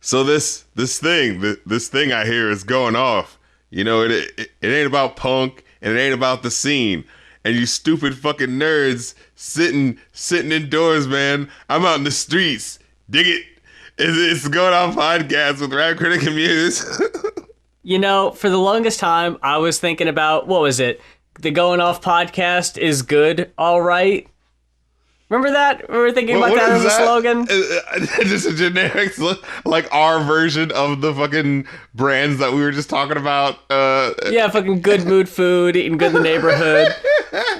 So this thing I hear is going off. You know, it ain't about punk and it ain't about the scene. And you stupid fucking nerds sitting indoors, man. I'm out in the streets. Dig it. It's Going On podcast with Rap Critic and Muse. You know, for the longest time, I was thinking about, what was it? The Going Off podcast is good, all right. Remember that? We were thinking about that as a slogan? Just a generic, like our version of the fucking brands that we were just talking about. Yeah, fucking good mood food, eating good in the neighborhood.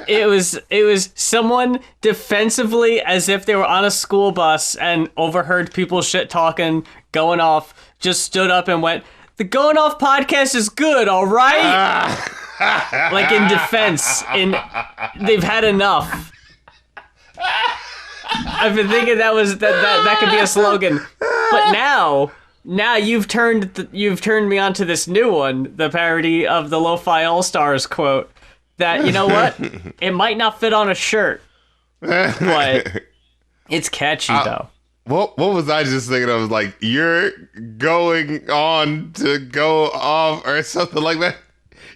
It was someone defensively, as if they were on a school bus and overheard people shit talking, going off, just stood up and went, "The Going Off podcast is good, all right?" Like in defense, they've had enough. I've been thinking that could be a slogan, but now you've turned me onto this new one, the parody of the Lo-Fi Allstars quote. That, you know what? It might not fit on a shirt, but it's catchy though. What was I just thinking of? Like, you're going on to go off or something like that.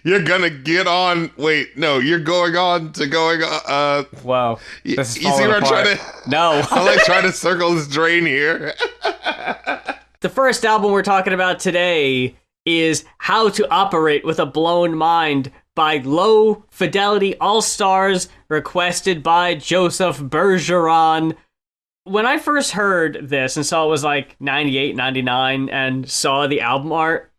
You're gonna get on. Wait, no, you're going on to going on. Wow. You see where I'm trying to? No. I'm like trying to circle this drain here. The first album we're talking about today is How to Operate with a Blown Mind by Lo-Fidelity Allstars, requested by Joseph Bergeron. When I first heard this and saw it was like 98, 99 and saw the album art,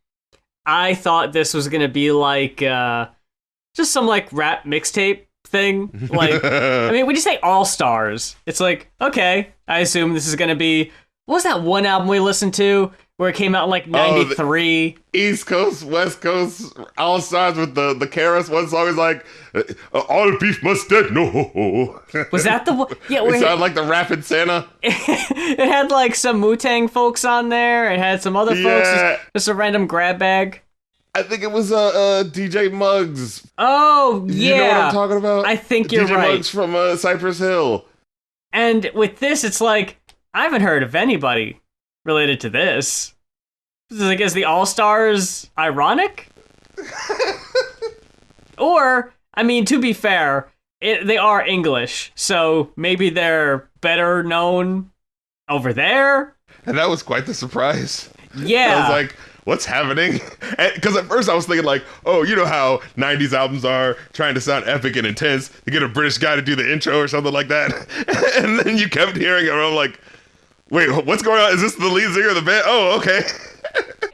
I thought this was going to be like just some like rap mixtape thing. Like, I mean, when you say All-Stars, it's like, okay, I assume this is going to be, what was that one album we listened to where it came out in like 93? East Coast, West Coast, All-Stars with the KRS One song is like, all beef must dead, no. Was that the one? Yeah, it sounded like the Rapid Santa. It had like some Wu-Tang folks on there. It had some other folks. Just a random grab bag. I think it was DJ Muggs. Oh, yeah. You know what I'm talking about? I think you're DJ right. Muggs from Cypress Hill. And with this, it's like, I haven't heard of anybody related to this. Like, is the All-Stars ironic? Or, I mean, to be fair, they are English, so maybe they're better known over there? And that was quite the surprise. Yeah. I was like, what's happening? Because at first I was thinking like, oh, you know how 90s albums are, trying to sound epic and intense, to get a British guy to do the intro or something like that. And then you kept hearing it, and I'm like, wait, what's going on? Is this the lead singer of the band? Oh, okay.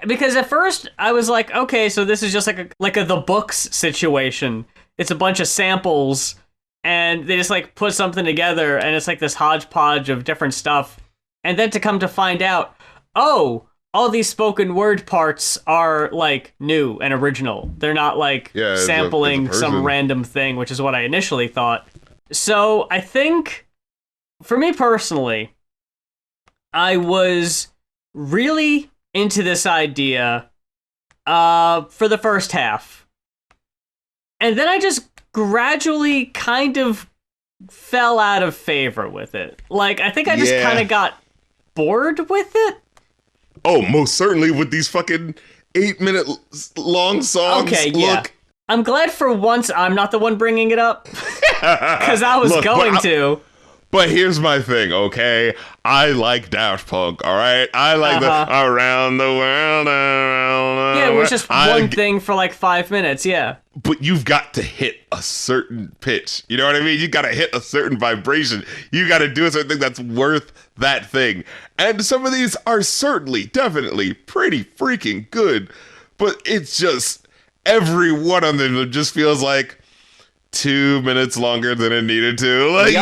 Because at first I was like, okay, so this is just like a The Books situation. It's a bunch of samples, and they just like put something together, and it's like this hodgepodge of different stuff. And then to come to find out, oh, all these spoken word parts are like new and original. They're not like sampling some random thing, which is what I initially thought. So I think, for me personally, I was really into this idea for the first half. And then I just gradually kind of fell out of favor with it. Like, I think I just kind of got bored with it. Oh, most certainly with these fucking 8-minute long songs. Okay, yeah. Look. I'm glad for once I'm not the one bringing it up. Because I was going to. But here's my thing, okay? I like Daft Punk, all right? I like the Around the World, Around the World. Yeah, it was just one thing for like 5 minutes, yeah. But you've got to hit a certain pitch. You know what I mean? You got to hit a certain vibration. You got to do a certain thing that's worth that thing. And some of these are certainly, definitely pretty freaking good. But it's just, every one of them just feels like 2 minutes longer than it needed to. Like,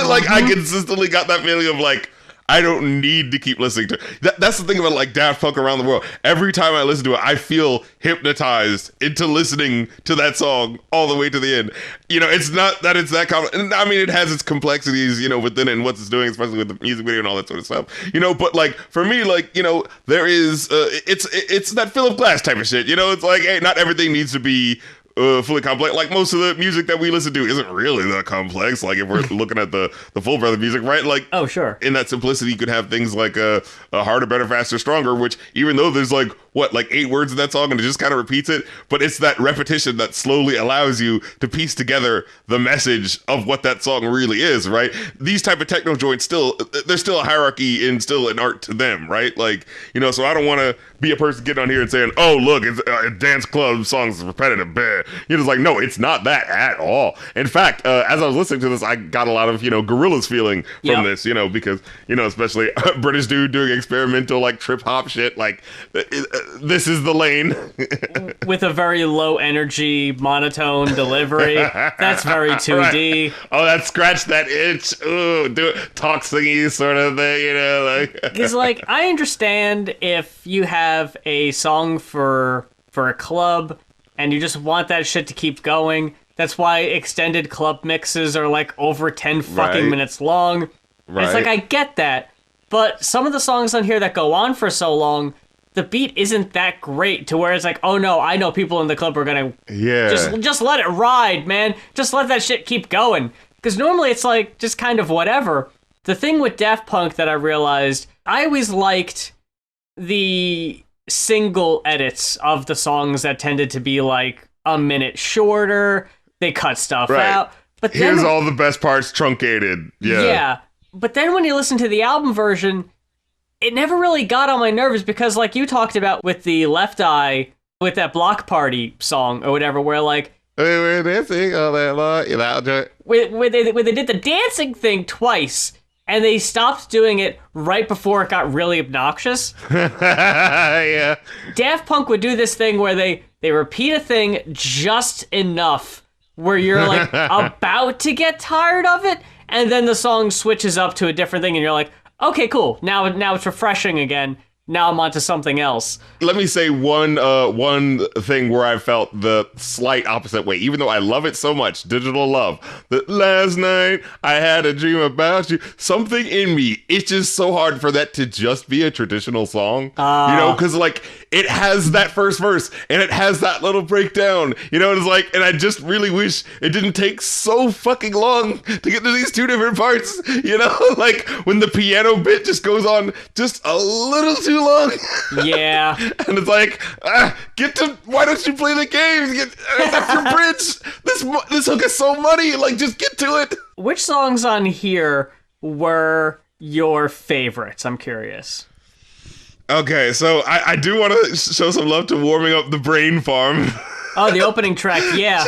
like I consistently got that feeling of like, I don't need to keep listening to it. That's the thing about like Daft Punk Around the World. Every time I listen to it, I feel hypnotized into listening to that song all the way to the end. You know, it's not that it's that common. I mean, it has its complexities, you know, within it and what it's doing, especially with the music video and all that sort of stuff. You know, but like for me, like, you know, there is it's that Philip Glass type of shit. You know, it's like, hey, not everything needs to be fully complex. Like most of the music that we listen to isn't really that complex. Like if we're looking at the Full Brother music, right? Like, oh sure, in that simplicity, you could have things like a harder, better, faster, stronger. Which even though there's like 8 words in that song and it just kind of repeats it, but it's that repetition that slowly allows you to piece together the message of what that song really is, right? These type of techno joints there's still a hierarchy and still an art to them, right? Like, so I don't want to be a person getting on here and saying, oh, look, it's a dance club songs repetitive. Bleh. You're just like, no, it's not that at all. In fact, as I was listening to this, I got a lot of, Gorillaz feeling from this, because, especially a British dude doing experimental, like, trip hop shit, like, this is the lane. With a very low energy, monotone delivery. That's very 2D. Right. Oh, that scratch that itch. Ooh, do it. Talk thingy sort of thing, like. Because, like, I understand if you have a song for a club and you just want that shit to keep going. That's why extended club mixes are, like, over 10 fucking minutes long. Right. It's like, I get that. But some of the songs on here that go on for so long, the beat isn't that great to where it's like, oh no, I know people in the club are gonna just let it ride, man. Just let that shit keep going. Because normally it's like just kind of whatever. The thing with Daft Punk that I realized, I always liked the single edits of the songs that tended to be like a minute shorter. They cut stuff out. But here's all the best parts truncated. Yeah. But then when you listen to the album version, it never really got on my nerves because, like you talked about with the Left Eye, with that Block Party song or whatever, where like we're dancing all that long, where they did the dancing thing twice, and they stopped doing it right before it got really obnoxious. Yeah. Daft Punk would do this thing where they repeat a thing just enough where you're like about to get tired of it, and then the song switches up to a different thing, and you're like, okay, cool. Now it's refreshing again. Now I'm on to something else. Let me say one thing where I felt the slight opposite way, even though I love it so much, Digital Love. That last night I had a dream about you. Something in me itches so hard for that to just be a traditional song. Because like it has that first verse and it has that little breakdown. It's like, and I just really wish it didn't take so fucking long to get to these two different parts. Like when the piano bit just goes on just a little too long. Yeah. And it's like, why don't you play the game? That's your bridge. This hook is so muddy. Like, just get to it. Which songs on here were your favorites? I'm curious. Okay, so I do want to show some love to Warming Up the Brain Farm. Oh, the opening track, yeah.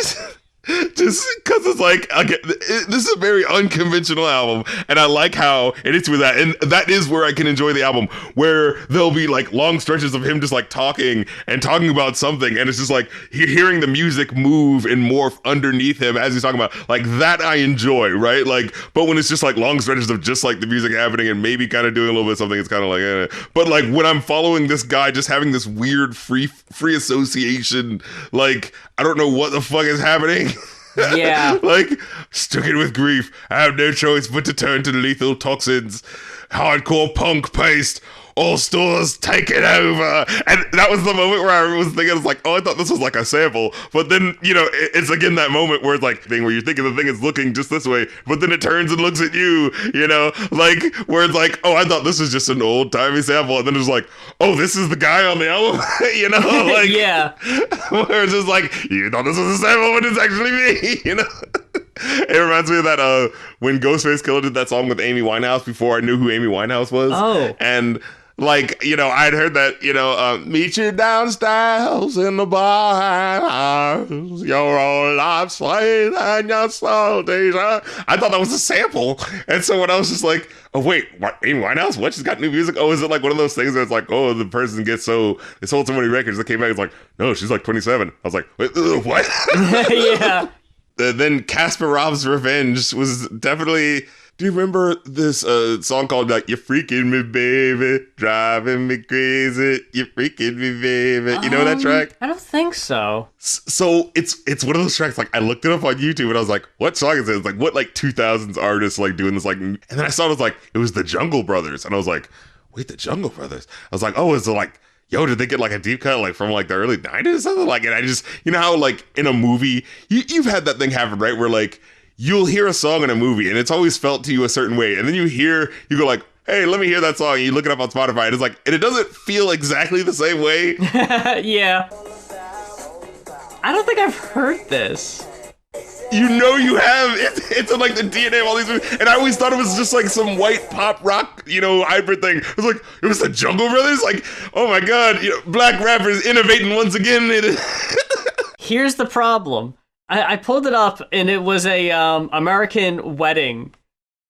Just because it's like, again, this is a very unconventional album, and I like how it is with that, and that is where I can enjoy the album, where there'll be like long stretches of him just like talking about something, and it's just like hearing the music move and morph underneath him as he's talking about, like that I enjoy, right? Like, but when it's just like long stretches of just like the music happening and maybe kind of doing a little bit of something, it's kind of like, But like when I'm following this guy just having this weird free association, like I don't know what the fuck is happening. Yeah. Like, stricken with grief, I have no choice but to turn to lethal toxins. Hardcore punk paste. All stores take it over. And that was the moment where I was thinking, I was like, oh, I thought this was like a sample. But then, it's again that moment where it's like, where you're thinking the thing is looking just this way, but then it turns and looks at you, like, where it's like, oh, I thought this was just an old timey sample. And then it's like, oh, this is the guy on the album, like, yeah. Where it's just like, you thought this was a sample, but it's actually me, It reminds me of that, when Ghostface Killer did that song with Amy Winehouse before I knew who Amy Winehouse was. Oh. And like, I'd heard that, meet you downstairs in the bar, your old life slain and your soul teacher. I thought that was a sample. And so when I was just like, oh, wait, what, Amy Winehouse? What? She's got new music? Oh, is it like one of those things where it's like, oh, the person gets they sold so many records that came back, it's like, no, she's like 27. I was like, wait, what? Yeah. Then Kasparov's Revenge was definitely... Do you remember this song called like, "You're freaking me, baby, driving me crazy, you're freaking me, baby"? You know that track? I don't think so. So it's one of those tracks, like I looked it up on YouTube and I was like, what song is it? It's like, what like 2000s artists like doing this, like, and then I saw it was the Jungle Brothers, and I was like, wait, the Jungle Brothers? I was like, oh, is it like, yo, did they get like a deep cut like from like the early 90s or something? Like, and I just, you know how like in a movie, you've had that thing happen, right? Where like you'll hear a song in a movie and it's always felt to you a certain way. And then you go like, hey, let me hear that song. And you look it up on Spotify and it's like, and it doesn't feel exactly the same way. Yeah. I don't think I've heard this. You know you have. It's in like the DNA of all these movies. And I always thought it was just like some white pop rock, you know, hybrid thing. It was like, it was the Jungle Brothers. Like, oh my God, you know, black rappers innovating once again. Here's the problem. I pulled it up and it was a American wedding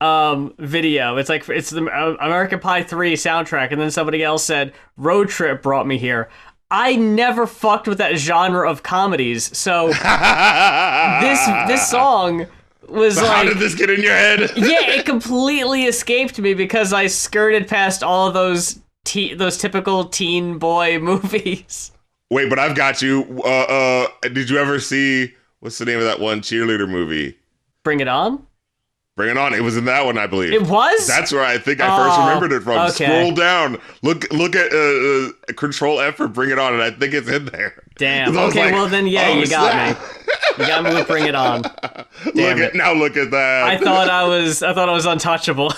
video. It's like, it's the American Pie 3 soundtrack. And then somebody else said, Road Trip brought me here. I never fucked with that genre of comedies, so this song was so like... How did this get in your head? Yeah, it completely escaped me because I skirted past all of those typical teen boy movies. Wait, but I've got you. Did you ever see, what's the name of that one cheerleader movie? Bring It On? Bring It On. It was in that one, I believe. It was? That's where I think I first remembered it from. Okay. Scroll down. Look at Control F for Bring It On, and I think it's in there. Damn. Okay, like, well then, yeah, you got me. You got me with Bring It On. Damn it. Now look at that. I thought I was untouchable.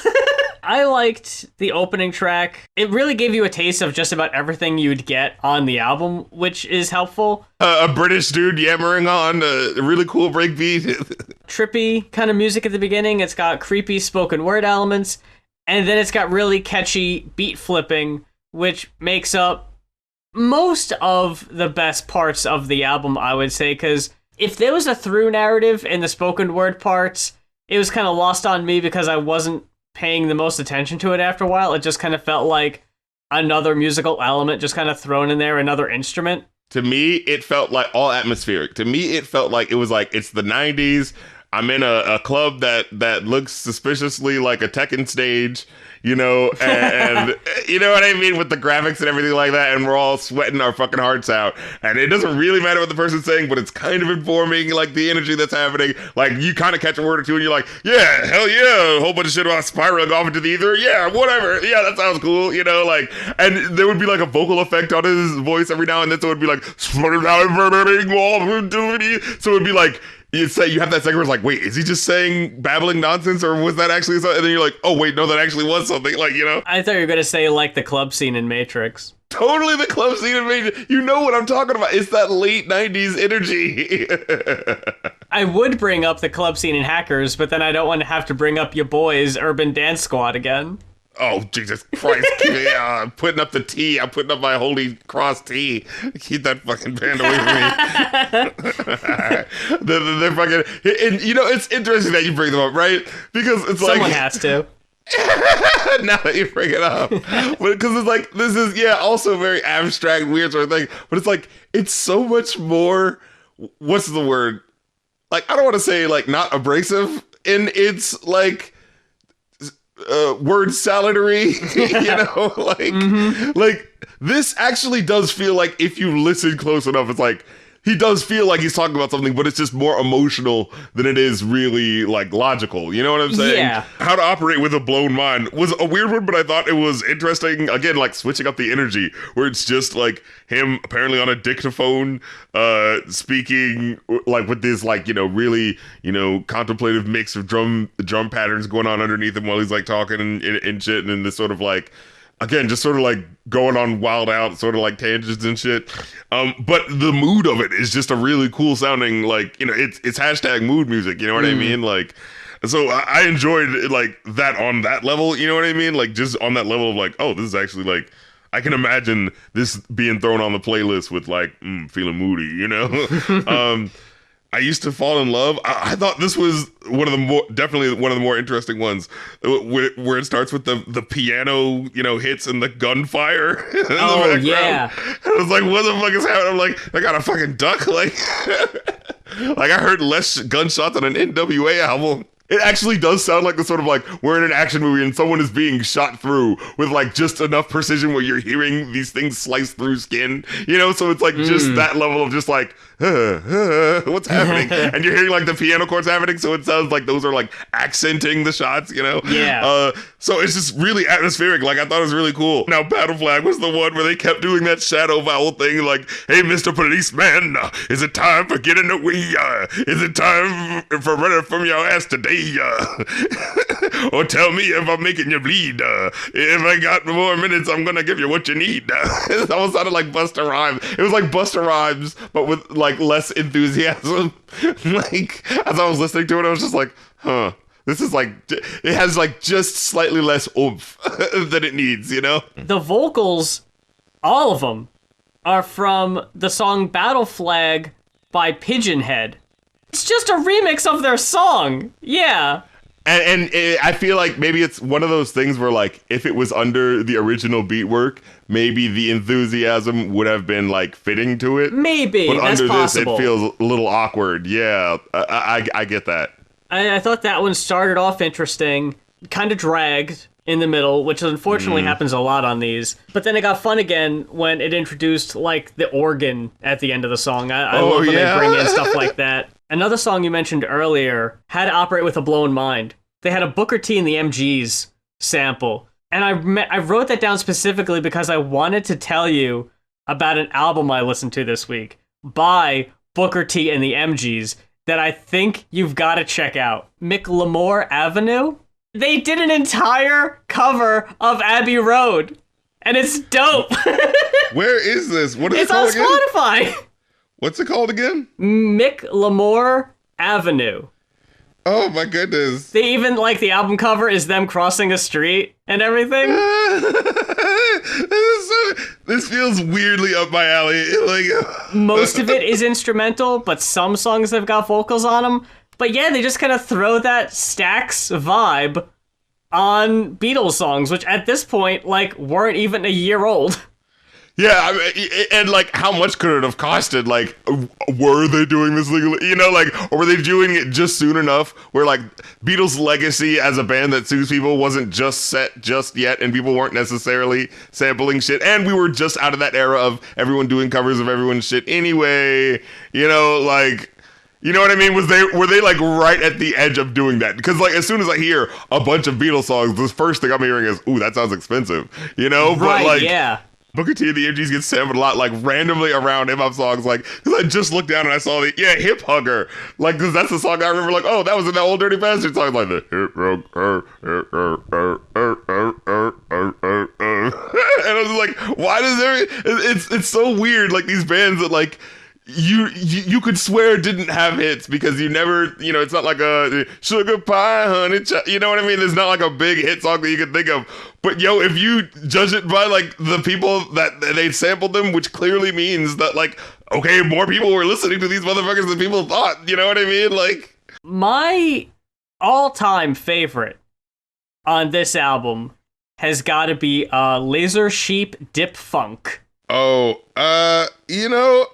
I liked the opening track. It really gave you a taste of just about everything you'd get on the album, which is helpful. A British dude yammering on a really cool breakbeat. Trippy kind of music at the beginning. It's got creepy spoken word elements, and then it's got really catchy beat flipping, which makes up most of the best parts of the album, I would say, because if there was a through narrative in the spoken word parts, it was kind of lost on me because I wasn't paying the most attention to it after a while. It just kind of felt like another musical element just kind of thrown in there, another instrument. To me, it felt like all atmospheric. To me, it felt like it was like, it's the 90s. I'm in a club that looks suspiciously like a Tekken stage, you know, and you know what I mean, with the graphics and everything like that, and we're all sweating our fucking hearts out. And it doesn't really matter what the person's saying, but it's kind of informing, like, the energy that's happening. Like, you kind of catch a word or two, and you're like, yeah, hell yeah, a whole bunch of shit about spiraling off into the ether. Yeah, whatever. Yeah, that sounds cool, you know, like, and there would be, like, a vocal effect on his voice every now and then, so it would be like, so it would be like, you say you have that second where it's like, wait, is he just saying babbling nonsense, or was that actually something? And then you're like, oh wait, no, that actually was something. Like, you know, I thought you were gonna say like the club scene in Matrix. Totally the club scene in Matrix. You know what I'm talking about? It's that late '90s energy. I would bring up the club scene in Hackers, but then I don't want to have to bring up your boys' Urban Dance Squad again. Oh, Jesus Christ. I'm putting up the T. I'm putting up my Holy Cross T. Keep that fucking band away from me. They're fucking... And, you know, it's interesting that you bring them up, right? Because it's like... Someone has to. Now that you bring it up. Because it's like, this is, yeah, also very abstract, weird sort of thing. But it's like, it's so much more... What's the word? Like, I don't want to say, like, not abrasive. And it's, like... word salad-y, you know, like, like, this actually does feel like, if you listen close enough, it's like, he does feel like he's talking about something, but it's just more emotional than it is really, like, logical. You know what I'm saying? Yeah. How to Operate with a Blown Mind was a weird one, but I thought it was interesting. Again, like, switching up the energy, where it's just, like, him apparently on a dictaphone, speaking, like, with this, like, you know, really, you know, contemplative mix of drum patterns going on underneath him while he's, like, talking and shit, and then this sort of, like, again, just sort of like going on wild out, sort of like tangents and shit. But the mood of it is just a really cool sounding, like, you know, it's hashtag mood music, you know what I mean? Like, so I enjoyed it, like, that on that level, you know what I mean? Like, just on that level of like, oh, this is actually like, I can imagine this being thrown on the playlist with like, feeling moody, you know? I Used to Fall in Love. I thought this was definitely one of the more interesting ones, where it starts with the piano, you know, hits and the gunfire. Oh, yeah. I was like, what the fuck is happening? I'm like, I got a fucking duck. Like, like I heard less gunshots on an NWA album. It actually does sound like the sort of like we're in an action movie and someone is being shot through with like just enough precision where you're hearing these things slice through skin, you know? So it's like just that level of just like, what's happening? And you're hearing like the piano chords happening, so it sounds like those are like accenting the shots, you know? Yeah. So it's just really atmospheric. Like I thought it was really cool. Now Battle Flag was the one where they kept doing that shadow vowel thing, like, hey, Mr. Policeman, is it time for getting away? Is it time for running from your ass today? Or tell me if I'm making you bleed. If I got more minutes, I'm gonna give you what you need. It almost sounded like Busta Rhymes. It was like Busta Rhymes, but with like less enthusiasm. Like as I was listening to it, I was just like, huh. This is like, it has like just slightly less oomph than it needs, you know? The vocals, all of them, are from the song Battle Flag by Pigeonhead. It's just a remix of their song. Yeah. And I feel like maybe it's one of those things where like if it was under the original beat work, maybe the enthusiasm would have been like fitting to it. Maybe, but that's under possible. this, it feels a little awkward. Yeah, I get that. I thought that one started off interesting, kind of dragged in the middle, which unfortunately happens a lot on these. But then it got fun again when it introduced like the organ at the end of the song. I love when they bring in stuff like that. Another song you mentioned earlier had to operate with a blown mind. They had a Booker T and the MGs sample. And I wrote that down specifically because I wanted to tell you about an album I listened to this week by Booker T and the MGs that I think you've got to check out. McLemore Avenue? They did an entire cover of Abbey Road. And it's dope. Where is this? What is it's it called on Spotify. What's it called again? McLemore Avenue. Oh my goodness. They even, like, the album cover is them crossing a street and everything. This feels weirdly up my alley. Like Most of it is instrumental, but some songs have got vocals on them. But yeah, they just kind of throw that Stax vibe on Beatles songs, which at this point, like, weren't even a year old. Yeah, I mean, and like, how much could it have costed? Like, were they doing this legally? You know, like, or were they doing it just soon enough where, like, Beatles' legacy as a band that sues people wasn't just set just yet, and people weren't necessarily sampling shit, and we were just out of that era of everyone doing covers of everyone's shit anyway. You know, like, you know what I mean? Were they like right at the edge of doing that? Because like, as soon as I hear a bunch of Beatles songs, the first thing I'm hearing is, ooh, that sounds expensive. You know, Right? But like, Yeah. Booker T and the MGs get sampled a lot, like randomly around hip-hop songs, like, because I just looked down and I saw the, Hip Hugger, like, because that's the song I remember, like, oh, that was in that Old Dirty Bastard song, like, the hip hugger, and I was like, why does it's so weird, like, these bands that, like, you could swear didn't have hits because you never, you know, it's not like a sugar pie, honey, you know what I mean? There's not like a big hit song that you could think of. But yo, if you judge it by like the people that they sampled them, which clearly means that like, okay, more people were listening to these motherfuckers than people thought. You know what I mean? Like, my all-time favorite on this album has got to be Laser Sheep Dip Funk. Oh, you know,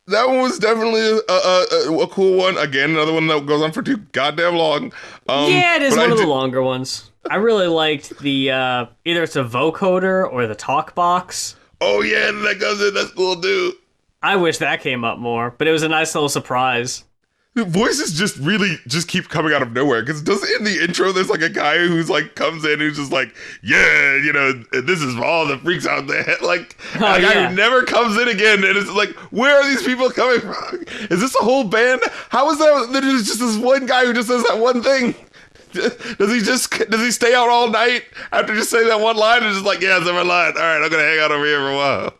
that one was definitely a cool one. Again, another one that goes on for too goddamn long. Yeah, it is one of the longer ones. I really liked the, either it's a vocoder or the talk box. Oh yeah, that goes in, that's cool too. I wish that came up more, but it was a nice little surprise. The voices just keep coming out of nowhere, because doesn't in the intro there's like a guy who's like comes in who's just like, yeah, you know, this is for all the freaks out there, like a guy who never comes in again, and it's like, where are these people coming from? Is this a whole band? How is that there's just this one guy who just says that one thing? Does he stay out all night after just saying that one line and just like, yeah, it's my line, all right, I'm gonna hang out over here for a while?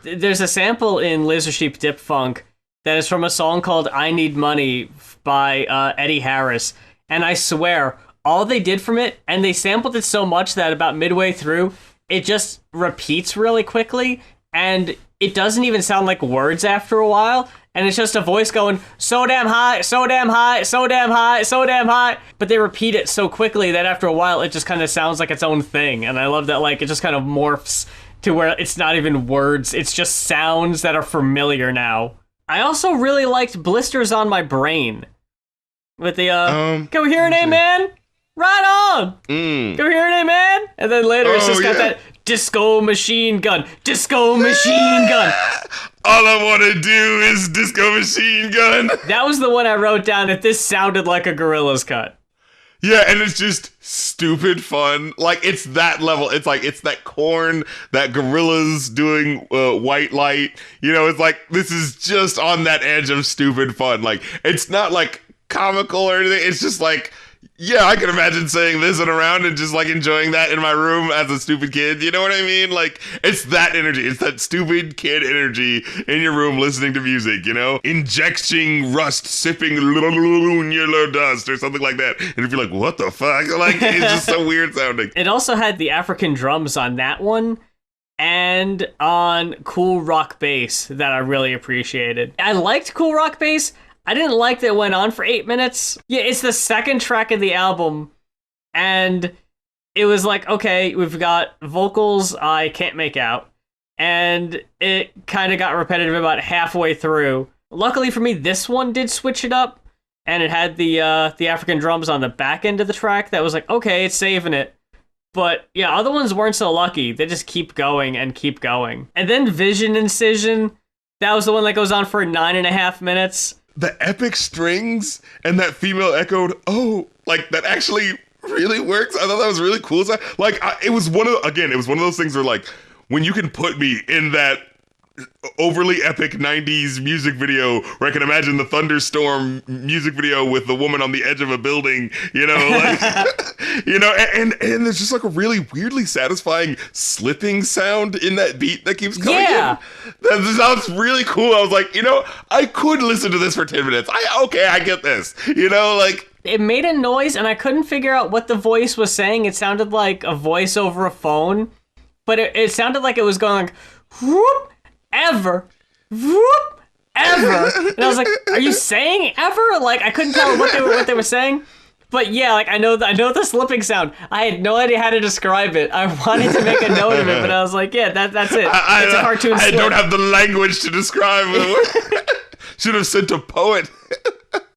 There's a sample in Laser Sheep Dip Funk that is from a song called I Need Money by Eddie Harris. And I swear, all they did from it, and they sampled it so much that about midway through, it just repeats really quickly, and it doesn't even sound like words after a while, and it's just a voice going, so damn high, so damn high, so damn high, so damn high. But they repeat it so quickly that after a while, it just kind of sounds like its own thing, and I love that, like, it just kind of morphs to where it's not even words, it's just sounds that are familiar now. I also really liked Blisters on My Brain. With the, can we hear an amen? Right on! Can we hear an amen? And then later it's just got that disco machine gun. Disco machine gun. All I want to do is disco machine gun. That was the one I wrote down that this sounded like a Gorillaz cut. Yeah, and it's just stupid fun. Like, it's that level. It's like, it's that Korn, that Gorillaz doing White Light. You know, it's like, this is just on that edge of stupid fun. Like, it's not like comical or anything. It's just like, yeah, I can imagine saying this and around and just like enjoying that in my room as a stupid kid. You know what I mean? Like, it's that energy. It's that stupid kid energy in your room listening to music, you know? Injecting rust, sipping yellow dust or something like that. And if you're like, what the fuck? Like, it's just so weird sounding. It also had the African drums on that one and on Cool Rock Bass that I really appreciated. I liked Cool Rock Bass. I didn't like that it went on for 8 minutes. Yeah, it's the second track of the album, and it was like, okay, we've got vocals I can't make out, and it kind of got repetitive about halfway through. Luckily for me, this one did switch it up, and it had the African drums on the back end of the track that was like, okay, it's saving it. But yeah, other ones weren't so lucky. They just keep going and keep going. And then Vision Incision, that was the one that goes on for 9.5 minutes. The epic strings and that female echoed, oh, like that actually really works. I thought that was really cool. Like, it was one of those things where like, when you can put me in that overly epic 90s music video where I can imagine the thunderstorm music video with the woman on the edge of a building, you know, like, you know, and there's just like a really weirdly satisfying slipping sound in that beat that keeps coming in. That sounds really cool. I was like, you know, I could listen to this for 10 minutes. I get this, you know, like. It made a noise and I couldn't figure out what the voice was saying. It sounded like a voice over a phone, but it sounded like it was going like, whoop, ever, whoop, ever. And I was like, are you saying ever? Like, I couldn't tell what they were saying. But yeah, like I know the slipping sound. I had no idea how to describe it. I wanted to make a note of it, but I was like, yeah, that's it. It's a cartoon slip. I don't have the language to describe it. Should have sent a poet.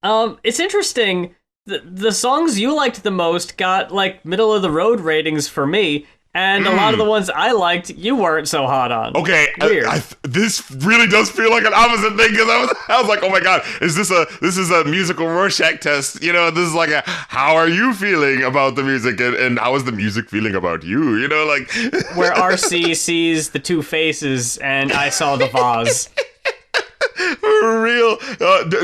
It's interesting. The songs you liked the most got like middle of the road ratings for me. And a lot of the ones I liked, you weren't so hot on. Okay, weird. This really does feel like an opposite thing because I was like, oh my god, this is a musical Rorschach test? You know, this is like how are you feeling about the music and how is the music feeling about you? You know, like where RC sees the two faces and I saw the vase. For real.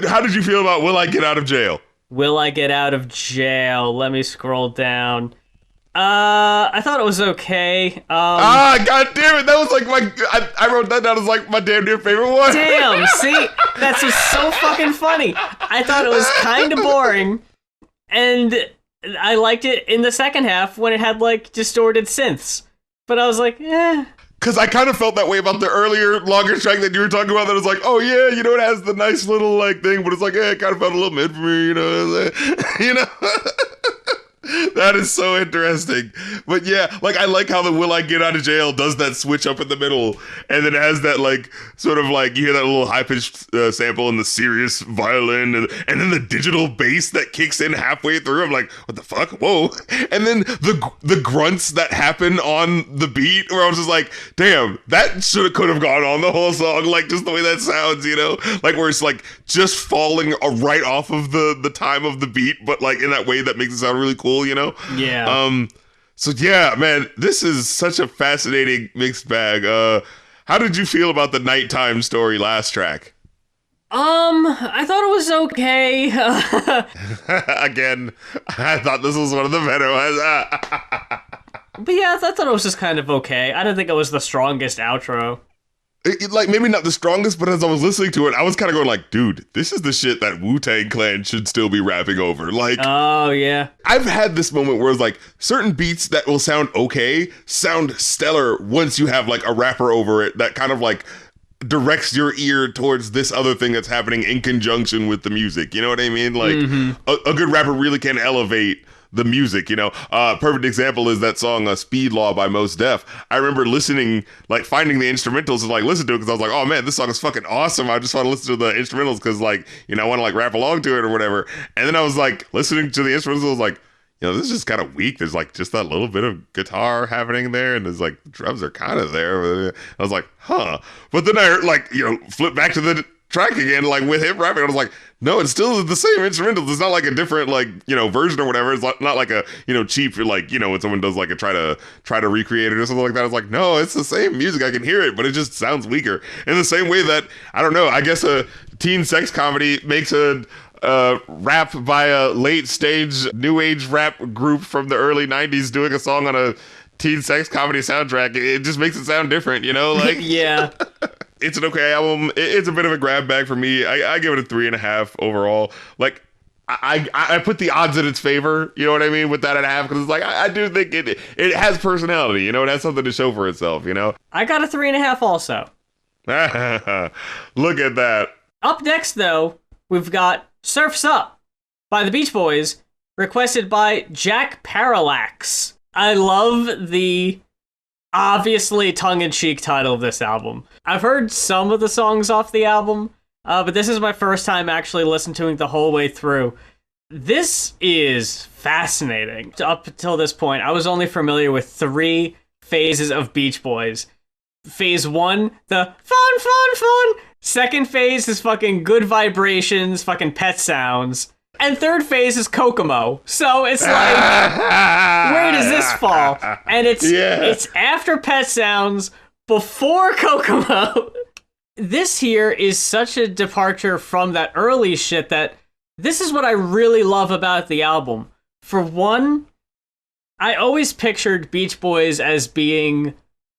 How did you feel about Will I Get Out of Jail? Will I Get Out of Jail? Let me scroll down. I thought it was okay. God damn it! That was like I wrote that down as like my damn near favorite one. Damn, see? That's just so fucking funny. I thought it was kind of boring, and I liked it in the second half when it had like distorted synths. But I was like, eh. Because I kind of felt that way about the earlier, longer track that you were talking about. That was like, oh yeah, you know, it has the nice little like thing, but it's like, it kind of felt a little mid for me, you know, you know. That is so interesting. But yeah, like I like how the Will I Get Out of Jail does that switch up in the middle and then it has that like sort of like you hear that little high-pitched sample and the serious violin and then the digital bass that kicks in halfway through. I'm like, what the fuck? Whoa. And then the grunts that happen on the beat where I was just like, damn, that could have gone on the whole song, like just the way that sounds, you know? Like where it's like just falling right off of the time of the beat, but like in that way that makes it sound really cool. You know? Yeah. So yeah, man, this is such a fascinating mixed bag. How did you feel about the nighttime story last track? I thought it was okay. Again, I thought this was one of the better ones. But yeah, I thought it was just kind of okay. I didn't think it was the strongest outro. Like maybe not the strongest, but as I was listening to it, I was kind of going like, dude, this is the shit that Wu-Tang Clan should still be rapping over. Like, oh yeah, I've had this moment where it's like certain beats that will sound okay, sound stellar once you have like a rapper over it that kind of like directs your ear towards this other thing that's happening in conjunction with the music. You know what I mean? Like a good rapper really can elevate the music, you know. Perfect example is that song Speed Law by Mos Def. I remember listening, like finding the instrumentals and like listen to it because I was like, oh man, this song is fucking awesome. I just want to listen to the instrumentals because like, you know, I want to like rap along to it or whatever. And then I was like listening to the instrumentals, I was like, you know, this is just kind of weak. There's like just that little bit of guitar happening there, and there's like drums are kind of there. I was like, huh. But then I like, you know, flip back to the track again, like with him rapping. I was like, no, it's still the same instrumentals. It's not like a different like, you know, version or whatever. It's not like a, you know, cheap, like, you know, when someone does like a try to recreate it or something like that. It's like, no, it's the same music. I can hear it, but it just sounds weaker. In the same way that, I don't know, I guess a teen sex comedy makes a rap by a late stage new age rap group from the early 90s doing a song on a teen sex comedy soundtrack. It just makes it sound different, you know? Like, yeah. It's an okay album. It's a bit of a grab bag for me. I give it a 3.5 overall. Like, I put the odds in its favor, you know what I mean, with that at half, because it's like, I do think it has personality, you know? It has something to show for itself, you know? I got a 3.5 also. Look at that. Up next, though, we've got Surf's Up by the Beach Boys, requested by Jack Parallax. I love the obviously tongue-in-cheek title of this album. I've heard some of the songs off the album, but this is my first time actually listening to it the whole way through. This is fascinating. Up until this point, I was only familiar with 3 phases of Beach Boys. Phase 1, the fun, fun, fun. Second phase is fucking good vibrations, fucking pet sounds. And third phase is Kokomo. So it's like, where does this fall? And it's after Pet Sounds, before Kokomo. This here is such a departure from that early shit that this is what I really love about the album. For one, I always pictured Beach Boys as being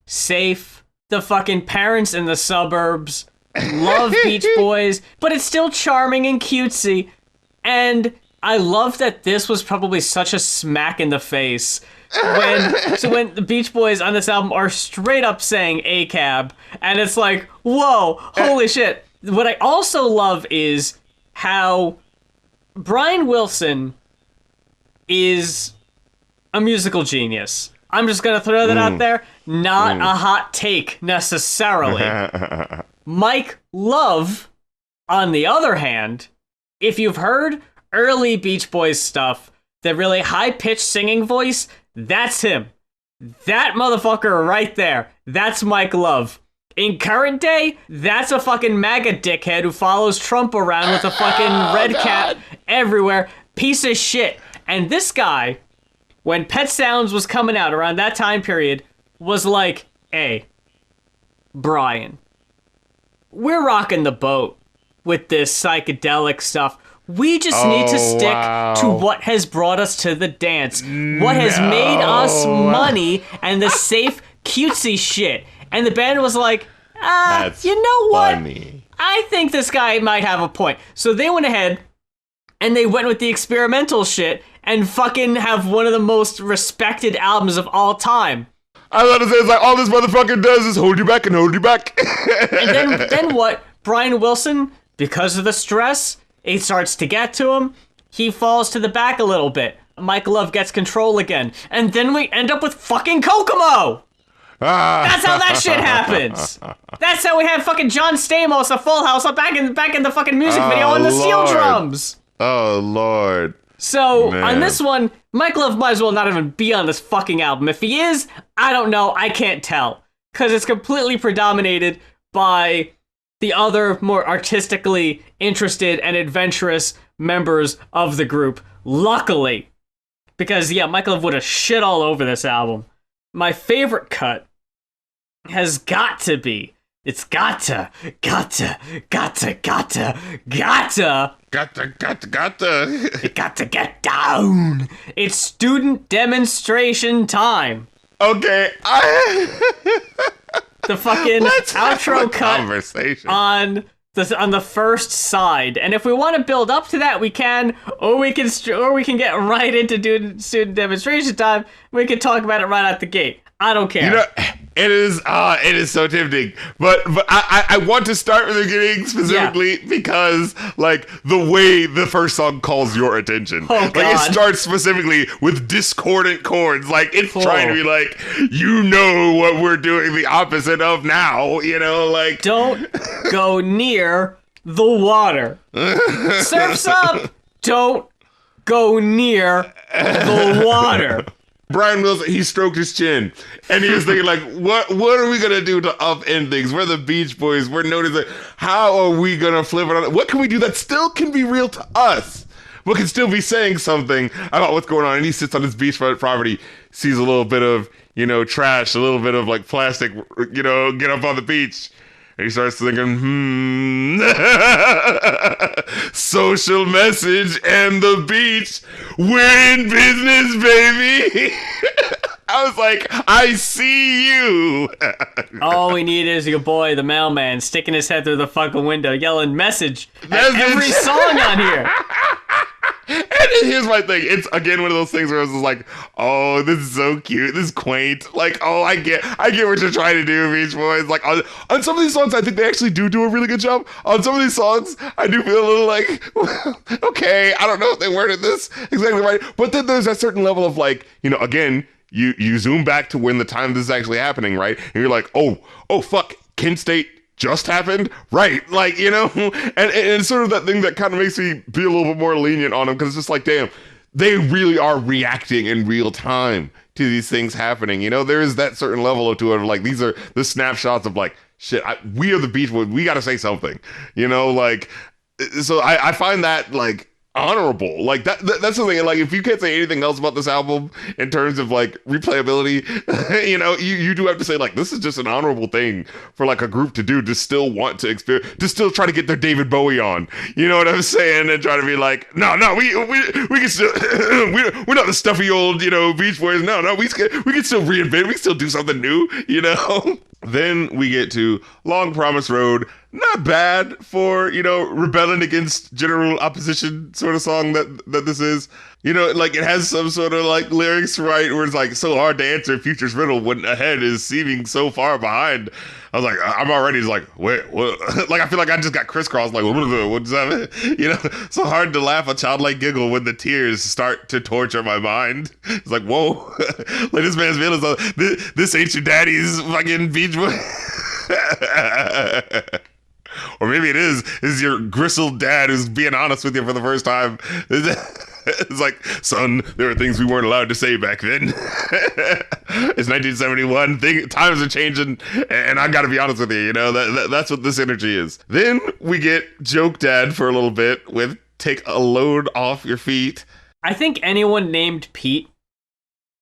safe. The fucking parents in the suburbs love Beach Boys, but it's still charming and cutesy. And I love that this was probably such a smack in the face when the Beach Boys on this album are straight up saying ACAB, and it's like, whoa, holy shit. What I also love is how Brian Wilson is a musical genius. I'm just gonna throw that out there. Not a hot take necessarily. Mike Love, on the other hand, if you've heard early Beach Boys stuff, the really high-pitched singing voice, that's him. That motherfucker right there, that's Mike Love. In current day, that's a fucking MAGA dickhead who follows Trump around with a fucking red cat everywhere. Piece of shit. And this guy, when Pet Sounds was coming out around that time period, was like, hey, Brian, we're rocking the boat with this psychedelic stuff. We just need to stick to what has brought us to the dance. What has made us money and the safe, cutesy shit. And the band was like, you know what? Funny. I think this guy might have a point. So they went ahead and they went with the experimental shit and fucking have one of the most respected albums of all time. I was about to say, it's like, all this motherfucker does is hold you back and hold you back. And then what? Brian Wilson, because of the stress, it starts to get to him. He falls to the back a little bit. Mike Love gets control again. And then we end up with fucking Kokomo! That's how that shit happens. That's how we have fucking John Stamos, a Full House, back in the fucking music video on the steel drums. Oh, Lord. So, Man. on this one, Mike Love might as well not even be on this fucking album. If he is, I don't know, I can't tell. Because it's completely predominated by the other more artistically interested and adventurous members of the group. Luckily. Because, yeah, Mike Love would have shit all over this album. My favorite cut has got to be, it's gotta get down. It's student demonstration time. Okay, The fucking let's outro cut conversation on the first side, and if we want to build up to that, we can, or we can get right into doing student demonstration time. We can talk about it right out the gate. I don't care. You know, it is so tempting. But I want to start with the beginning specifically because, like, the way the first song calls your attention. Oh, like, God. it starts specifically with discordant chords. Like, it's trying to be like, you know what we're doing the opposite of now, you know, like... Don't go near the water. Surf's up. Don't go near the water. Brian Wilson, he stroked his chin, and he was thinking, like, what are we gonna do to upend things? We're the Beach Boys. We're noticing. How are we gonna flip it on? What can we do that still can be real to us, but can still be saying something about what's going on? And he sits on his beachfront property, sees a little bit of, you know, trash, a little bit of, like, plastic, you know, get up on the beach. And he starts thinking, social message and the beach. We're in business, baby. I was like, I see you. All we need is your boy, the mailman, sticking his head through the fucking window, yelling message at every song on here. And here's my thing. It's, again, one of those things where it's just like, oh, this is so cute. This is quaint. Like, oh, I get what you're trying to do, Beach Boys. Like, on some of these songs, I think they actually do a really good job. On some of these songs, I do feel a little like, okay, I don't know if they worded this exactly right. But then there's that certain level of, like, you know, again, you zoom back to when the time this is actually happening, right? And you're like, oh, fuck, Kent State just happened, right? Like, you know, and it's sort of that thing that kind of makes me be a little bit more lenient on them, because it's just like, damn, they really are reacting in real time to these things happening. You know, there is that certain level to it of, like, these are the snapshots of, like, shit, we are the Beach Boys, we got to say something, you know, like, so I find that, like, honorable. Like, that's the thing. Like, if you can't say anything else about this album in terms of, like, replayability, you know, you do have to say, like, this is just an honorable thing for, like, a group to do, to still want to experience, to still try to get their David Bowie on, you know what I'm saying, and try to be like, no, we can still we're not the stuffy old, you know, Beach Boys. No, we can still reinvent, we can still do something new, you know. Then we get to Long Promised Road. Not bad for, you know, rebelling against general opposition sort of song that this is. You know, like, it has some sort of, like, lyrics, right, where it's, like, so hard to answer future's riddle when ahead is seeming so far behind. I was like, I'm already just like, wait, what? Like, I feel like I just got crisscrossed, like, what does that mean? You know, so hard to laugh a childlike giggle when the tears start to torture my mind. It's like, whoa, like, this man's feelings, this ain't your daddy's fucking Beach Boy. Or maybe it is your gristled dad who's being honest with you for the first time. It's like, son, there were things we weren't allowed to say back then. It's 1971. Times are changing, and I gotta be honest with you. You know, that's what this energy is. Then we get Joke Dad for a little bit with Take a Load Off Your Feet. I think anyone named Pete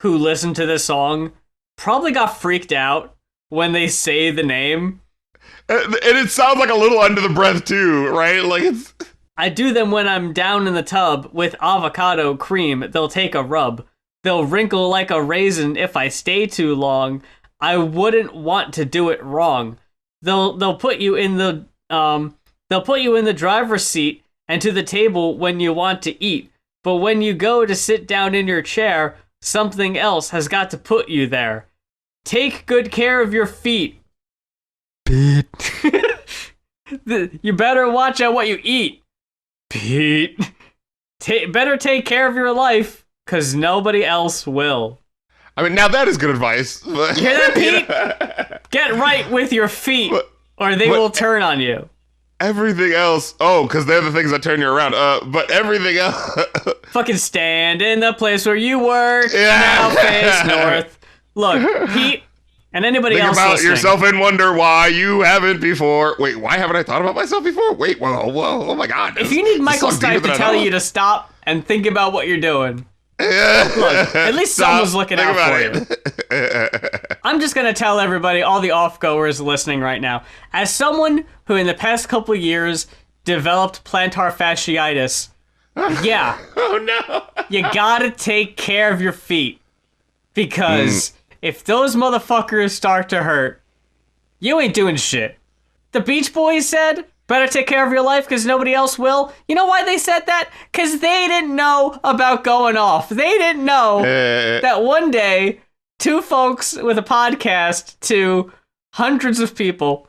who listened to this song probably got freaked out when they say the name. And it sounds like a little under the breath too, right? Like, it's... I do them when I'm down in the tub with avocado cream. They'll take a rub. They'll wrinkle like a raisin if I stay too long. I wouldn't want to do it wrong. They'll put you in the driver's seat and to the table when you want to eat. But when you go to sit down in your chair, something else has got to put you there. Take good care of your feet. Pete. You better watch out what you eat, Pete. Better take care of your life, because nobody else will. I mean, now that is good advice. You hear that, Pete? Get right with your feet, or they will turn on you. Everything else, because they're the things that turn you around. But everything else... Fucking stand in the place where you work, now face north. Look, Pete... And anybody else Think about listening. yourself and wonder why you haven't before. Wait, why haven't I thought about myself before? Wait, whoa, oh my God. If you need Michael Stipe to tell you to stop and think about what you're doing, look, at least someone's looking out for you. I'm just going to tell everybody, all the off-goers listening right now, as someone who in the past couple years developed plantar fasciitis, yeah. Oh no. You gotta take care of your feet. Because... if those motherfuckers start to hurt, you ain't doing shit. The Beach Boys said, better take care of your life because nobody else will. You know why they said that? Because they didn't know about going off. They didn't know that one day two folks with a podcast to hundreds of people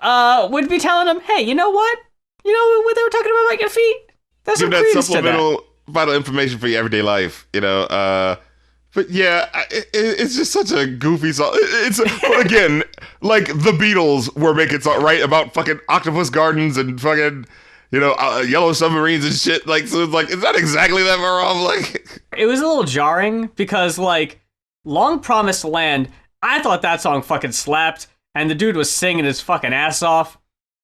would be telling them, hey, you know what? You know what they were talking about your feet? That's some credence to that. Supplemental vital information for your everyday life, you know. But yeah, it's just such a goofy song. It's again like the Beatles were making song right about fucking octopus gardens and fucking yellow submarines and shit. Like, so it's like, is that exactly that far off? Like, it was a little jarring because like Long Promised Land, I thought that song fucking slapped, and the dude was singing his fucking ass off.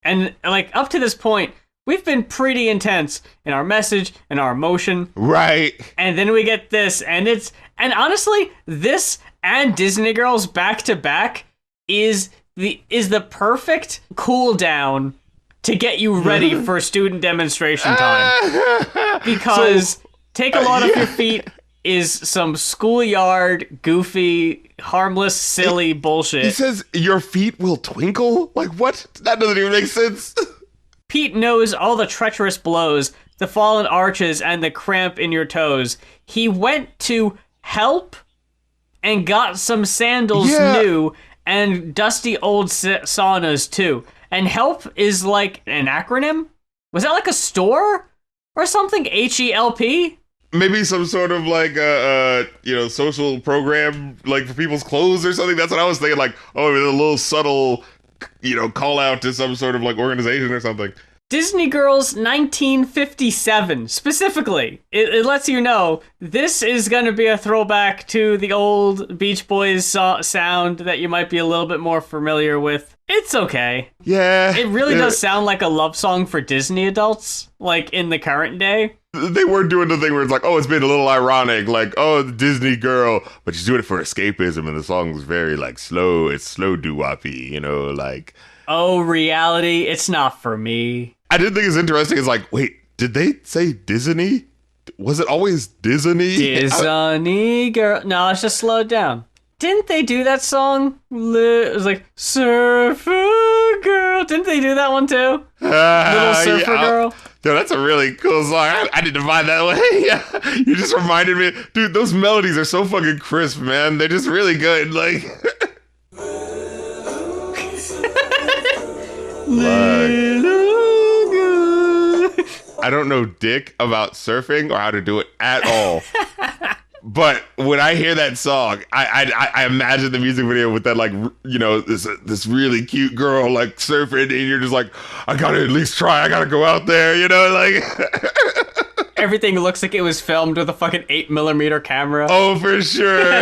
And like up to this point, we've been pretty intense in our message and our emotion. Right. And then we get this, and honestly, this and Disney Girls back to back is the perfect cool down to get you ready for student demonstration time. Because Take a Lot Off Your Feet is some schoolyard, goofy, harmless, silly bullshit. He says your feet will twinkle? Like, what? That doesn't even make sense. Pete knows all the treacherous blows, the fallen arches, and the cramp in your toes. He went to Help and got some sandals new and dusty old saunas too. And Help is like an acronym? Was that like a store or something? HELP? Maybe some sort of like social program like for people's clothes or something. That's what I was thinking. Like, oh, a little subtle, call out to some sort of like organization or something. Disney Girls 1957, specifically. It lets you know this is going to be a throwback to the old Beach Boys sound that you might be a little bit more familiar with. It's okay. Yeah. It really does sound like a love song for Disney adults, like in the current day. They weren't doing the thing where it's like, oh, it's been a little ironic, like, oh, the Disney girl, but she's doing it for escapism, and the song's very, like, slow. It's slow doo-woppy, like... Oh, reality, it's not for me. I did think it's interesting. It's like, wait, did they say Disney? Was it always Disney? Disney girl. No, it's just slowed down. Didn't they do that song? It was like, Surfer Girl. Didn't they do that one too? Little Surfer Girl. Dude, that's a really cool song. I didn't find that way. Yeah. You just reminded me. Dude, those melodies are so fucking crisp, man. They're just really good. Like... I don't know dick about surfing or how to do it at all. But when I hear that song, I imagine the music video with that, like, this really cute girl, like, surfing, and you're just like, I gotta at least try. I gotta go out there, like... Everything looks like it was filmed with a fucking 8mm camera. Oh, for sure.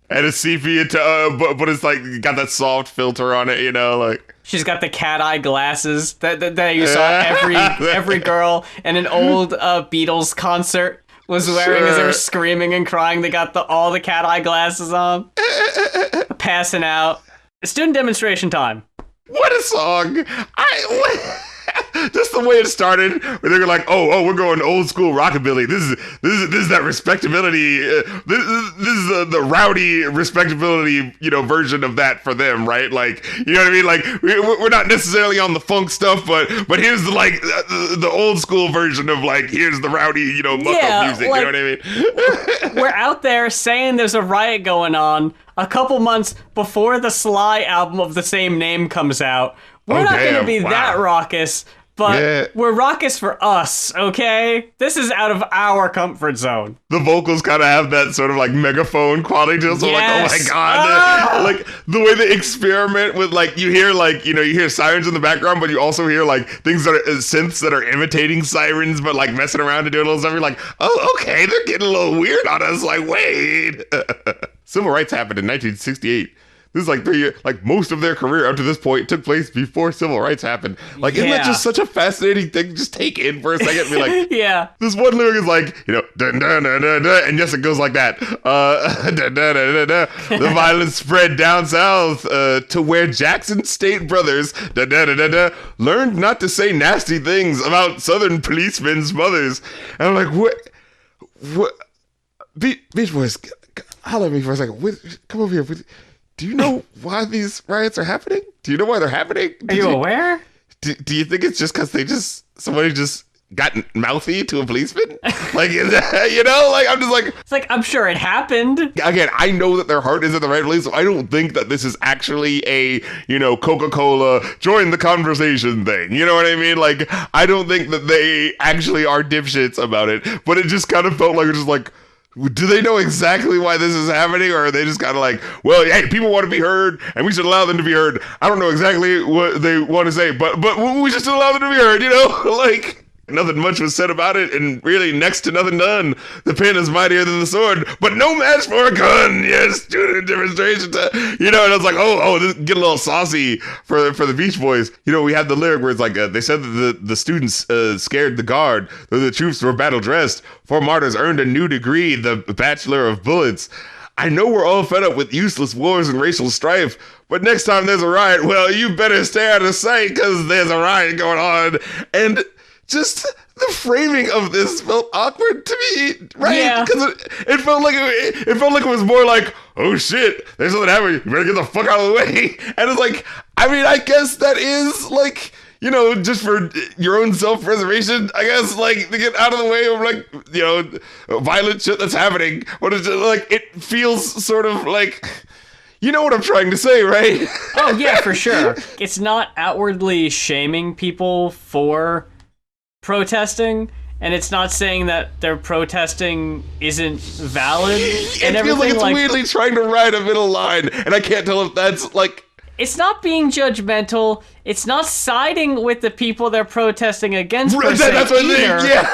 And a sepia, but it's like got that soft filter on it, like... She's got the cat eye glasses that you saw every girl in an old Beatles concert was wearing as they were screaming and crying. They got all the cat eye glasses on, passing out. Student demonstration time. What a song! Just the way it started, where they were like, "Oh, we're going old school rockabilly. This is that respectability. This is the rowdy respectability, version of that for them, right? Like, you know what I mean? Like, we're not necessarily on the funk stuff, but here's the old school version of like, here's the rowdy, muck up music. Like, you know what I mean? We're out there saying there's a riot going on a couple months before the Sly album of the same name comes out. We're not going to be that raucous, but we're raucous for us, okay? This is out of our comfort zone. The vocals kind of have that sort of like megaphone quality to them. So like, oh my God. Like the way they experiment with like, you hear like, you hear sirens in the background, but you also hear like things that are synths that are imitating sirens, but like messing around to do a little stuff. You're like, oh, okay, they're getting a little weird on us. Like, wait. Civil rights happened in 1968. This is like 3 years, like most of their career up to this point took place before civil rights happened. Like, isn't that just such a fascinating thing to just take in for a second and be like, yeah. This one lyric is like, dun, dun, dun, dun, dun, and yes, it goes like that. Dun, dun, dun, dun, dun. The violence spread down south to where Jackson State brothers dun, dun, dun, dun, dun, learned not to say nasty things about Southern policemen's mothers. And I'm like, what? Beach Boys, holler at me for a second. Come over here. Do you know why these riots are happening? Do you know why they're happening? Are you aware? Do you think it's just because somebody just got mouthy to a policeman? Like, you know, like, I'm just like, It's like, I'm sure it happened. again, I know that their heart is in the right place, so I don't think that this is actually a, you know, Coca-Cola join the conversation thing. You know what I mean? Like, I don't think that they actually are dipshits about it, but it just kind of felt like, just like, do they know exactly why this is happening, or are they just kind of like, well, hey, people want to be heard, and we should allow them to be heard. I don't know exactly what they want to say, but we should still allow them to be heard, you know? Like, nothing much was said about it, and really next to nothing done. The pen is mightier than the sword, but no match for a gun. Yes, student demonstration time. You know, and I was like, this get a little saucy for the Beach Boys. You know, we had the lyric where it's like, they said that the students scared the guard, though the troops were battle dressed. 4 martyrs earned a new degree, the Bachelor of Bullets. I know we're all fed up with useless wars and racial strife, but next time there's a riot, well, you better stay out of sight, because there's a riot going on. And just the framing of this felt awkward to me, right? Yeah. Because it felt like it was more like, oh shit, there's something happening. You better get the fuck out of the way. And it's like, I mean, I guess that is like, you know, just for your own self-preservation, I guess, like, to get out of the way of, like, you know, violent shit that's happening. What is it like? It feels sort of like, you know what I'm trying to say, right? Oh, yeah, for sure. It's not outwardly shaming people for protesting, and it's not saying that their protesting isn't valid. And it feels like it's weirdly trying to ride a middle line, and I can't tell if that's like, it's not being judgmental. It's not siding with the people they're protesting against per se that's what I either. think, yeah.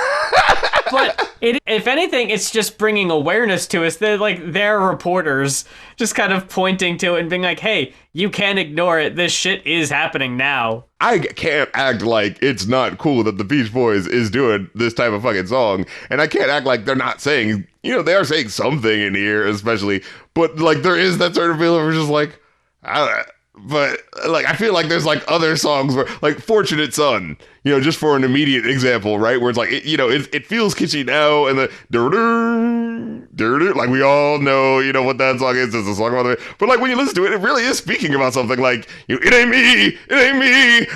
But if anything, it's just bringing awareness to us. They're reporters just kind of pointing to it and being like, hey, you can't ignore it. This shit is happening now. I can't act like it's not cool that the Beach Boys is doing this type of fucking song. And I can't act like they're not saying, you know, they are saying something in here, especially. But, like, there is that sort of feeling where it's just like, I don't know. But, like, I feel like there's, like, other songs where, like, Fortunate Son, you know, just for an immediate example, right? Where it's like, it feels kitschy now, and like, we all know, you know, what that song is. It's a song about it. But, like, when you listen to it, it really is speaking about something like, you know, it ain't me,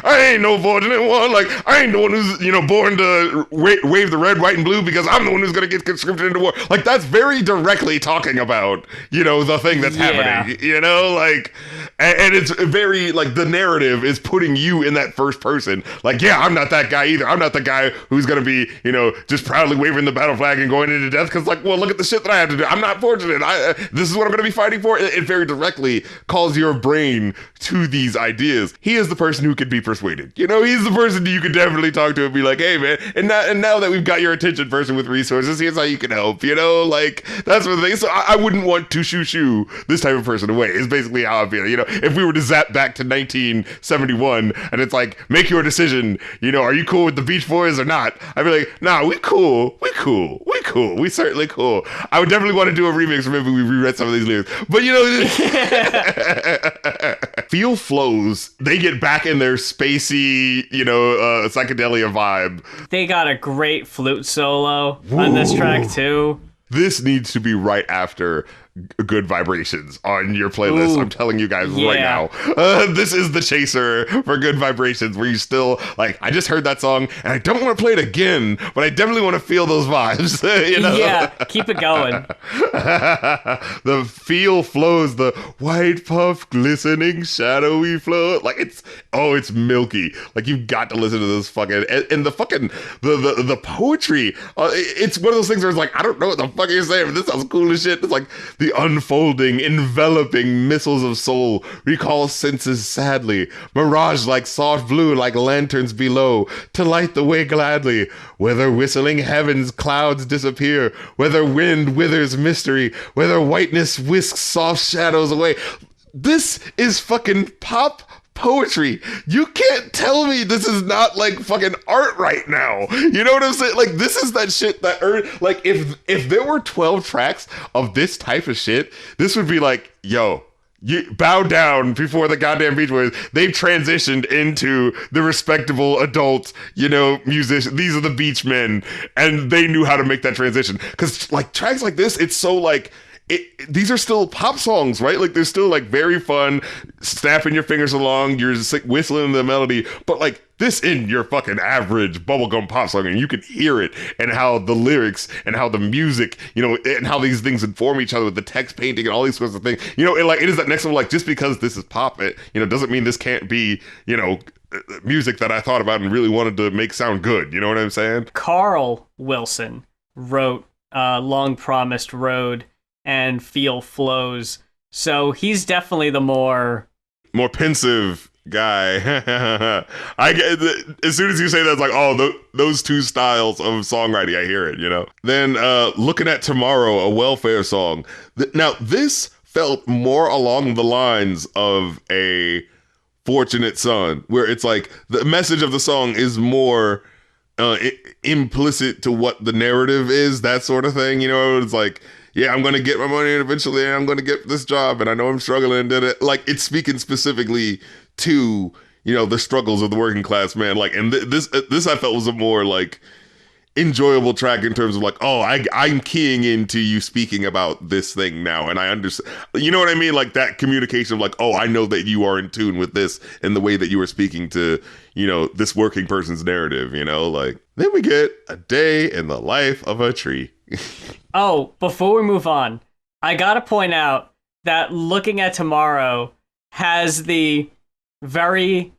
I ain't no fortunate one. Like, I ain't the one who's, you know, born to wave the red, white, and blue because I'm the one who's going to get conscripted into war. Like, that's very directly talking about, you know, the thing that's happening, you know, like, and it's very, like, the narrative is putting you in that first person. Like, yeah, I'm not that guy either. I'm not the guy who's going to be, you know, just proudly waving the battle flag and going into death because, like, well, look at the shit that I have to do. I'm not fortunate. This is what I'm going to be fighting for. It very directly calls your brain to these ideas. He is the person who could be persuaded. You know, he's the person you could definitely talk to and be like, hey, man, and now that we've got your attention person with resources, here's how you can help, you know? Like, that's what the thing. So I wouldn't want to shoo this type of person away, is basically how I feel. You know, if we were to zap back to 1971 and it's like, make your decision, you know, are you cool with the Beach Boys or not? I'd be like, nah, we cool. We certainly cool. I would definitely want to do a remix. Maybe we reread some of these lyrics. But, you know, feel flows. They get back in their spacey, you know, psychedelia vibe. They got a great flute solo on this track, too. This needs to be right after Good Vibrations on your playlist. Ooh, I'm telling you guys right now. This is the chaser for Good Vibrations, where you still, like, I just heard that song, and I don't want to play it again, but I definitely want to feel those vibes, you know? Yeah, keep it going. The feel flows, the white puff, glistening, shadowy flow. Like, it's milky. Like, you've got to listen to this fucking, and the fucking, the poetry. It's one of those things where it's like, I don't know what the fuck you're saying, but this sounds cool as shit. It's like, the unfolding, enveloping missiles of soul recall senses sadly, mirage like soft blue like lanterns below, to light the way gladly. Whether whistling heavens clouds disappear, whether wind withers mystery, whether whiteness whisks soft shadows away. This is fucking pop poetry. You can't tell me this is not like fucking art right now. You know what I'm saying? Like, this is that shit that like, if there were 12 tracks of this type of shit, this would be like, yo, you bow down before the goddamn Beach Boys. They've transitioned into the respectable adult, you know, musician. These are the beach men, and they knew how to make that transition. Because, like, tracks like this, it's so, like, these are still pop songs, right? Like, they're still like very fun, snapping your fingers along, you're just like whistling the melody, but like this in your fucking average bubblegum pop song, and you can hear it, and how the lyrics and how the music, and how these things inform each other with the text painting and all these sorts of things. It is that next level, like, just because this is pop, it, doesn't mean this can't be, music that I thought about and really wanted to make sound good. You know what I'm saying? Carl Wilson wrote Long Promised Road and Feel Flows. So he's definitely the more pensive guy. As soon as you say that, it's like, oh, those two styles of songwriting, I hear it, Then Looking at Tomorrow, a welfare song. Now, this felt more along the lines of a Fortunate Son, where it's like the message of the song is more implicit to what the narrative is, that sort of thing. It's like, yeah, I'm going to get my money and eventually I'm going to get this job and I know I'm struggling. Like, it's speaking specifically to, the struggles of the working class man. Like, and this I felt was a more like enjoyable track in terms of like, oh, I'm keying into you speaking about this thing now, and I understand, you know what I mean? Like, that communication of like, oh, I know that you are in tune with this and the way that you are speaking to, this working person's narrative, like. Then we get A Day in the Life of a Tree. Oh, before we move on, I gotta point out that Looking at Tomorrow has the very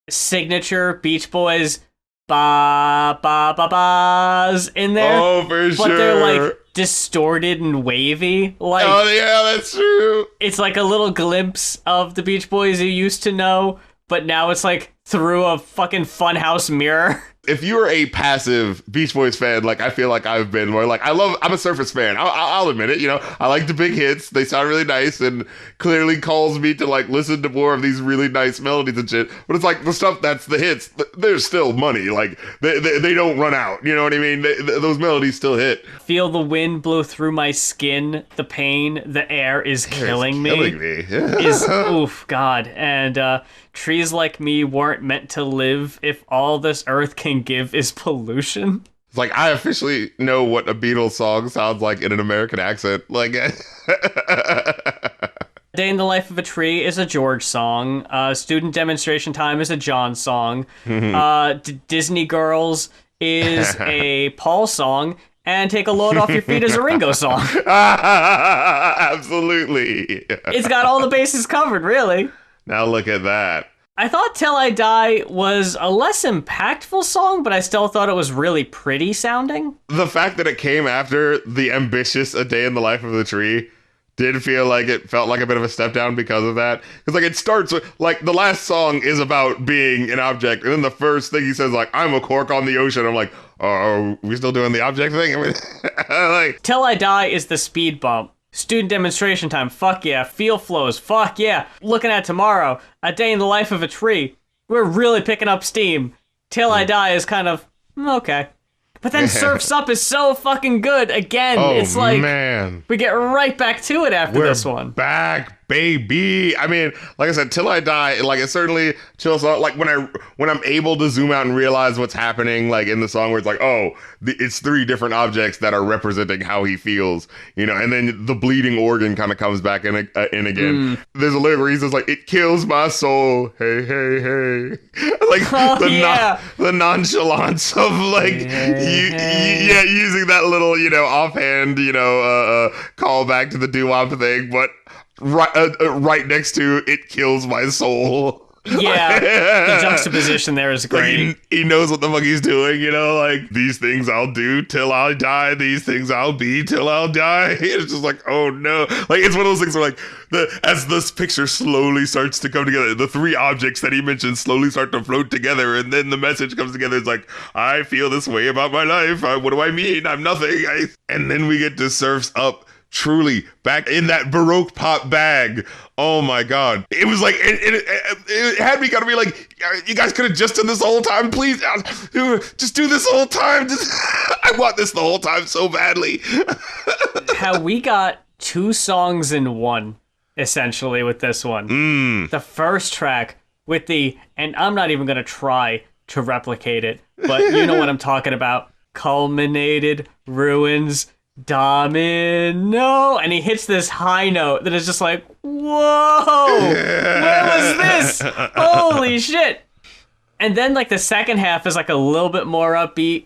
signature Beach Boys ba ba ba ba's in there. Oh, for sure. But they're like distorted and wavy. Like, oh yeah, that's true. It's like a little glimpse of the Beach Boys you used to know, but now it's like through a fucking funhouse mirror. If you're a passive Beach Boys fan, like I feel like I've been, where like I'm a Surface fan. I'll admit it. I like the big hits. They sound really nice, and clearly calls me to like listen to more of these really nice melodies and shit. But it's like the stuff that's the hits. There's still money. Like they don't run out. You know what I mean? Those melodies still hit. Feel the wind blow through my skin. The pain, the air is killing me. Is oof, God. And trees like me weren't meant to live if all this earth can give is pollution. It's like, I officially know what a Beatles song sounds like in an American accent. Like, Day in the Life of a Tree is a George song. Student Demonstration Time is a John song. Disney Girls is a Paul song. And Take a Load Off Your Feet is a Ringo song. Absolutely. It's got all the bases covered, really. Now look at that. I thought Till I Die was a less impactful song, but I still thought it was really pretty sounding. The fact that it came after the ambitious A Day in the Life of the Tree did feel like it felt like a bit of a step down because of that. Because like it starts with, like, the last song is about being an object, and then the first thing he says, like, I'm a cork on the ocean. I'm like, oh, are we still doing the object thing? I mean, like, Till I Die is the speed bump. Student Demonstration Time, fuck yeah. Feel Flows, fuck yeah. Looking at Tomorrow, A Day in the Life of a Tree. We're really picking up steam. Till I Die is kind of, okay. But then Surf's Up is so fucking good. Again, it's like, man, we get right back to it after this one. Back, baby. I mean, like I said, Till I Die, like, it certainly chills out. Like, when I'm able to zoom out and realize what's happening, like in the song, where it's like, oh, it's three different objects that are representing how he feels, and then the bleeding organ kind of comes back in again. There's a lyric where he says, like, it kills my soul, hey, hey, hey. Like, the nonchalance of, like, using that little, offhand, call back to the doo-wop thing, but right next to it kills my soul. Yeah, the juxtaposition there is great. Like, he knows what the fuck he's doing, like, these things I'll do till I die, these things I'll be till I'll die. It's just like, oh no. Like, it's one of those things where, like, as this picture slowly starts to come together, the three objects that he mentioned slowly start to float together, and then the message comes together. It's like, I feel this way about my life. What do I mean? I'm nothing. And then we get to Surf's Up. Truly back in that Baroque pop bag. Oh my God. It was like, it had me gotta be like, you guys could have just done this the whole time. Please, just do this the whole time. I want this the whole time so badly. How we got two songs in one, essentially, with this one. The first track with and I'm not even gonna try to replicate it, but you know what I'm talking about. Culminated ruins. Domino, and he hits this high note that is just like, whoa, where was this? Holy shit. And then like the second half is like a little bit more upbeat,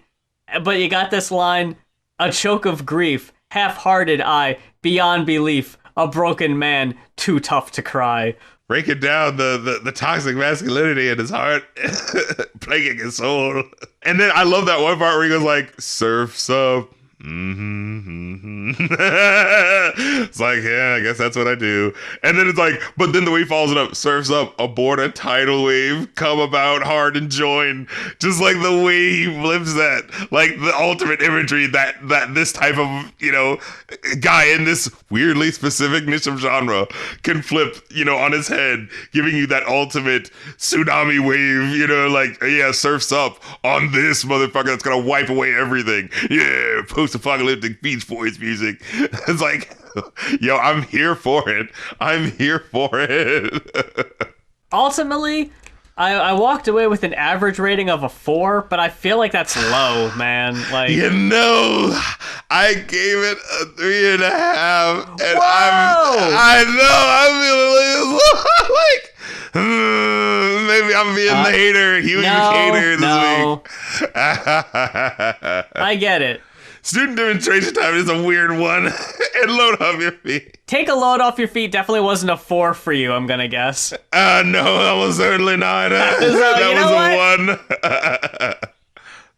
but you got this line, a choke of grief, half-hearted I, beyond belief, a broken man, too tough to cry. Breaking down the toxic masculinity in his heart, plaguing his soul. And then I love that one part where he goes like, surf's up. It's like, yeah, I guess that's what I do. And then it's like, but then the way he follows it up, surf's up, aboard a tidal wave, come about hard and join. Just like the way he flips that, like the ultimate imagery that this type of, you know, guy in this weirdly specific niche of genre can flip, you know, on his head, giving you that ultimate tsunami wave, you know, like, yeah, surf's up on this motherfucker that's gonna wipe away everything. Yeah, post-apocalyptic Beach Boys music. It's like, yo, I'm here for it. I'm here for it. Ultimately, I walked away with an average rating of a 4, but I feel like that's low, man. Like, you know, I gave it a 3.5, and whoa! I'm like, maybe I'm being the hater, huge hater this week. I get it. Student demonstration time is a weird one. And load off your feet. Take a load off your feet definitely wasn't a 4 for you, I'm gonna guess. No, that was certainly not. That was a 1.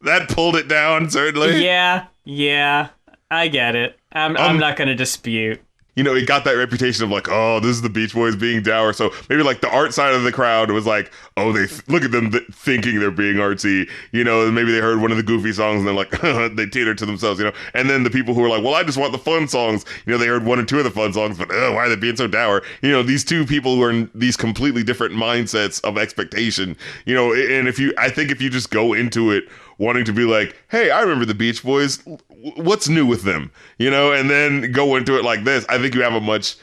That pulled it down, certainly. Yeah, I get it. I'm not gonna dispute. You know, he got that reputation of like, oh, this is the Beach Boys being dour. So maybe like the art side of the crowd was like, oh, they look at them thinking they're being artsy. You know, maybe they heard one of the goofy songs and they're like, they teeter to themselves, you know. And then the people who are like, well, I just want the fun songs. You know, they heard 1 or 2 of the fun songs, but why are they being so dour? You know, these two people who are in these completely different mindsets of expectation, you know, and I think if you just go into it wanting to be like, hey, I remember the Beach Boys, what's new with them? You know, and then go into it like this, I think you have a much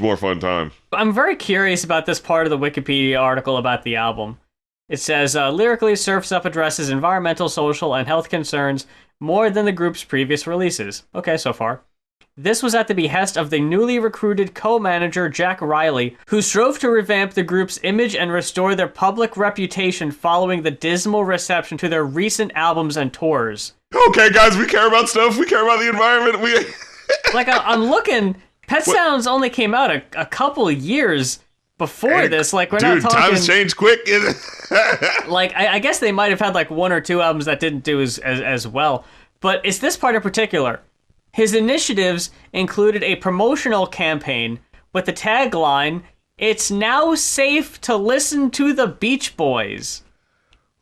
more fun time. I'm very curious about this part of the Wikipedia article about the album. It says, lyrically, Surf's Up addresses environmental, social, and health concerns more than the group's previous releases. Okay, so far. This was at the behest of the newly recruited co-manager Jack Riley, who strove to revamp the group's image and restore their public reputation following the dismal reception to their recent albums and tours. Okay, guys, we care about stuff. We care about the environment. Like, I'm looking, Pet Sounds only came out a couple years before this. Like, we're not talking... times change quick. Like, I guess they might have had like 1 or 2 albums that didn't do as well. But it's this part in particular. His initiatives included a promotional campaign with the tagline, "It's now safe to listen to the Beach Boys."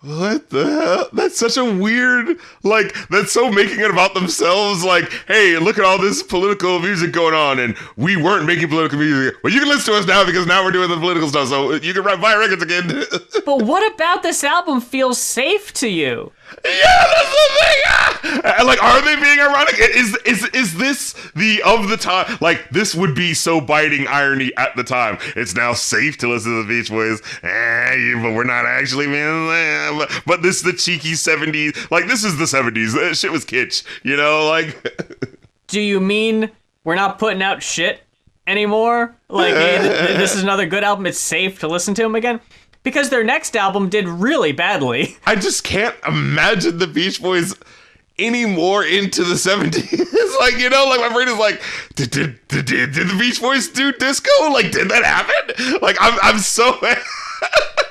What the hell? That's such a weird, like, that's so making it about themselves. Like, hey, look at all this political music going on, and we weren't making political music. Well, you can listen to us now because now we're doing the political stuff, so you can buy records again. But what about this album feels safe to you? Yeah, that's the thing. Like, are they being ironic? Is this of the time? Like, this would be so biting irony at the time. It's now safe to listen to the Beach Boys, but we're not actually being them. But this is the cheeky 70s. Like, this is the 70s. That shit was kitsch, you know? Like, do you mean we're not putting out shit anymore? Like, hey, this is another good album. It's safe to listen to them again? Because their next album did really badly. I just can't imagine the Beach Boys any more into the 70s. Like, you know, like my brain is like, did the Beach Boys do disco? Like, did that happen? Like, I'm so...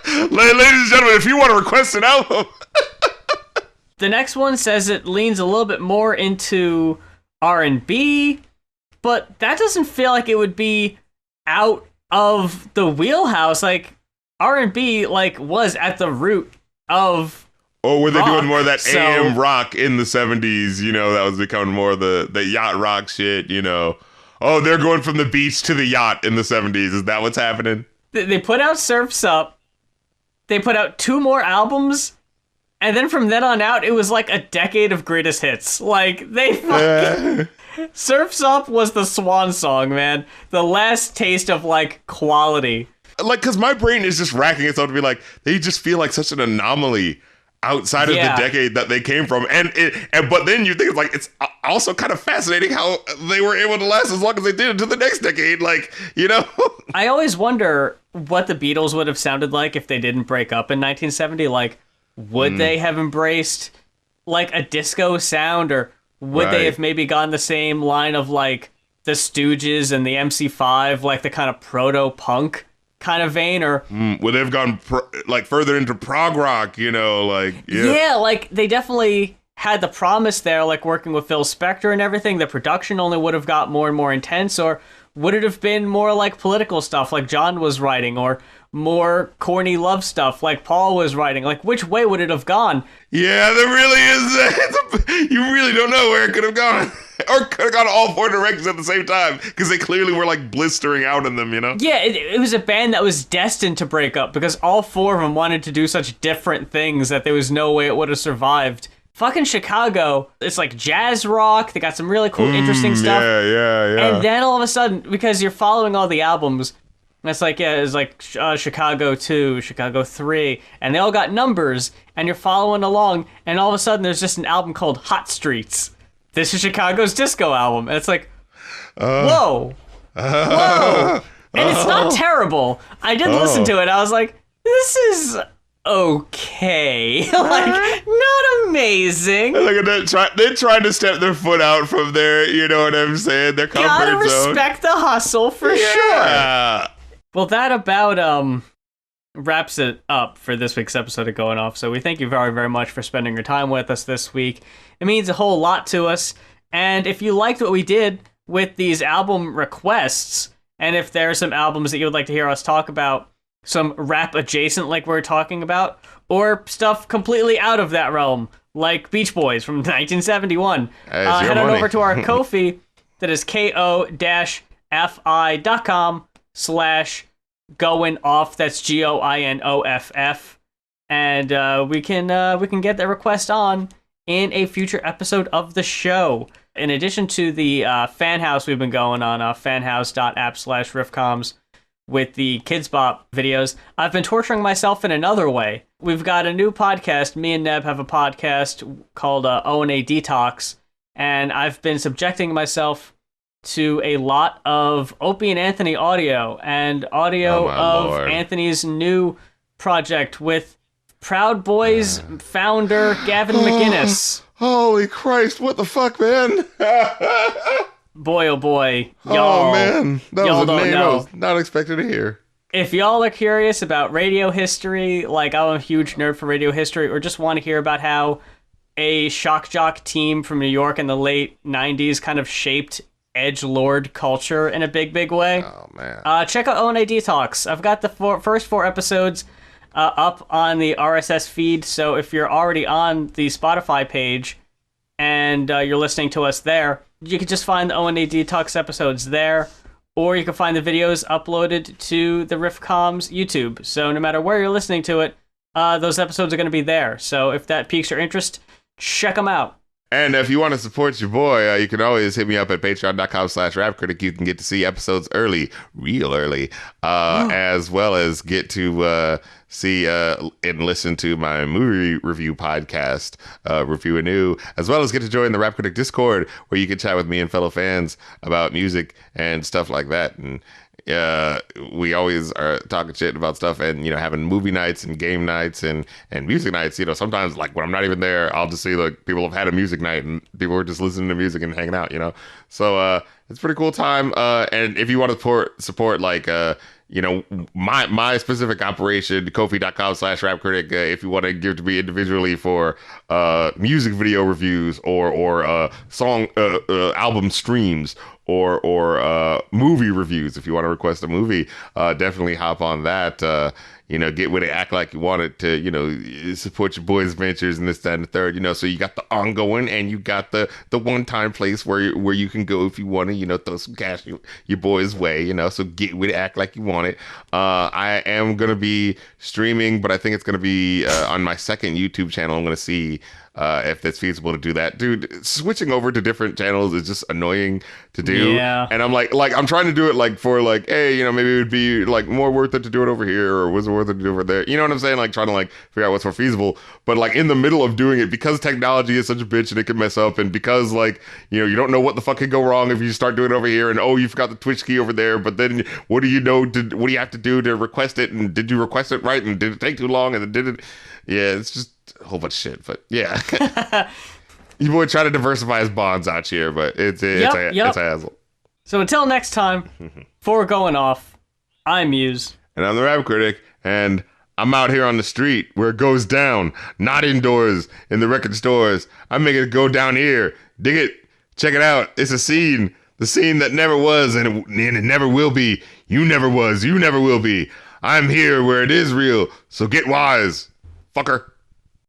Ladies and gentlemen, if you want to request an album... The next one says it leans a little bit more into R&B, but that doesn't feel like it would be out of the wheelhouse. Like, R&B like was at the root of were they rock, doing more of that AM rock in the 70s, you know, that was becoming more of the yacht rock shit, you know. Oh, they're going from the beach to the yacht in the 70s. Is that what's happening? They put out Surf's Up. They put out 2 more albums. And then from then on out, it was like a decade of greatest hits. Like, they fucking... Surf's Up was the swan song, man. The last taste of, like, quality. Like, because my brain is just racking itself to be like, they just feel like such an anomaly outside of the decade that they came from. But then you think it's also kind of fascinating how they were able to last as long as they did into the next decade. I always wonder what the Beatles would have sounded like if they didn't break up in 1970. Like, would they have embraced like a disco sound, or would they have maybe gone the same line of like the Stooges and the MC5, like the kind of proto-punk kind of vein, or would they have gone further into prog rock, like they definitely had the promise there, like working with Phil Spector and everything. The production only would have got more and more intense, or would it have been more like political stuff like John was writing, or more corny love stuff like Paul was writing? Like, which way would it have gone? Yeah, there really is. You really don't know where it could have gone. Or could have gone all four directions at the same time, because they clearly were like blistering out in them, Yeah, it was a band that was destined to break up because all four of them wanted to do such different things that there was no way it would have survived. Fucking Chicago, it's like jazz rock. They got some really cool, interesting stuff. Yeah. And then all of a sudden, because you're following all the albums, it's like, it's like Chicago 2, Chicago 3, and they all got numbers, and you're following along, and all of a sudden there's just an album called Hot Streets. This is Chicago's disco album. And it's like, whoa. And it's not terrible. I did listen to it. I was like, this is okay. Like, not amazing. Look at that. They're trying to step their foot out from their, you know what I'm saying, their comfort zone. Gotta respect the hustle for sure. Well, that about wraps it up for this week's episode of Going Off. So we thank you very, very much for spending your time with us this week. It means a whole lot to us. And if you liked what we did with these album requests, and if there are some albums that you would like to hear us talk about, some rap adjacent like we're talking about, or stuff completely out of that realm, like Beach Boys from 1971, head on over to our Ko-fi, that is ko-fi.com/goinoff. That's GOINOFF. And we can get that request on in a future episode of the show. In addition to the fan house we've been going on, fanhouse.app/riffcoms, with the Kids Bop videos, I've been torturing myself in another way. We've got a new podcast. Me and Neb have a podcast called O&A Detox, and I've been subjecting myself to a lot of Opie and Anthony audio, and audio of Lord. Anthony's new project with Proud Boys founder Gavin McInnes. Holy Christ, what the fuck, man? Boy, oh boy. Y'all, man. That was a name I was not expected to hear. If y'all are curious about radio history, like I'm a huge nerd for radio history, or just want to hear about how a shock jock team from New York in the late 90s kind of shaped edgelord culture in a big, big way, check out O&A Detox. I've got the first 4 episodes up on the RSS feed, so if you're already on the Spotify page and you're listening to us there, you can just find the O&A Detox episodes there, or you can find the videos uploaded to the Riffcoms YouTube. So no matter where you're listening to it, those episodes are going to be there. So if that piques your interest, check them out. And if you want to support your boy, you can always hit me up at patreon.com/rapcritic. You can get to see episodes early, real early, as well as get to see and listen to my movie review podcast, Review Anew, as well as get to join the Rap Critic Discord, where you can chat with me and fellow fans about music and stuff like that. And we always are talking shit about stuff, and having movie nights and game nights and music nights. Sometimes, like, when I'm not even there, I'll just see like people have had a music night and people are just listening to music and hanging out. So it's a pretty cool time. And if you want to support like my specific operation, kofi.com/rapcritic, if you want to give to me individually for music video reviews or song album streams or movie reviews. If you want to request a movie, definitely hop on that. Get with it, act like you want it to, support your boys' ventures and this, that, and the third, so you got the ongoing and you got the one-time place where you can go if you want to, throw some cash your boys' way, so get with it, act like you want it. I am going to be streaming, but I think it's going to be on my second YouTube channel. I'm going to see if it's feasible to do that. Dude, switching over to different channels is just annoying to do. Yeah. And I'm like I'm trying to do it like for like, hey, you know, maybe it would be like more worth it to do it over here, or was it worth it to do it over there? You know what I'm saying? Like trying to like figure out what's more feasible. But like in the middle of doing it, because technology is such a bitch and it can mess up, and because like, you know, you don't know what the fuck could go wrong if you start doing it over here, and oh, you forgot the Twitch key over there, but then what do you know? What do you have to do to request it? And did you request it right? And did it take too long? And then did it? Yeah, it's just a whole bunch of shit. But yeah. You boy try to diversify his bonds out here, but it's a hassle. So until next time, for Going Off, I'm Muse. And I'm the Rap Critic, and I'm out here on the street where it goes down, not indoors in the record stores. I'm making it go down here. Dig it. Check it out. It's a scene. The scene that never was, and it never will be. You never was. You never will be. I'm here where it is real, so get wise, fucker.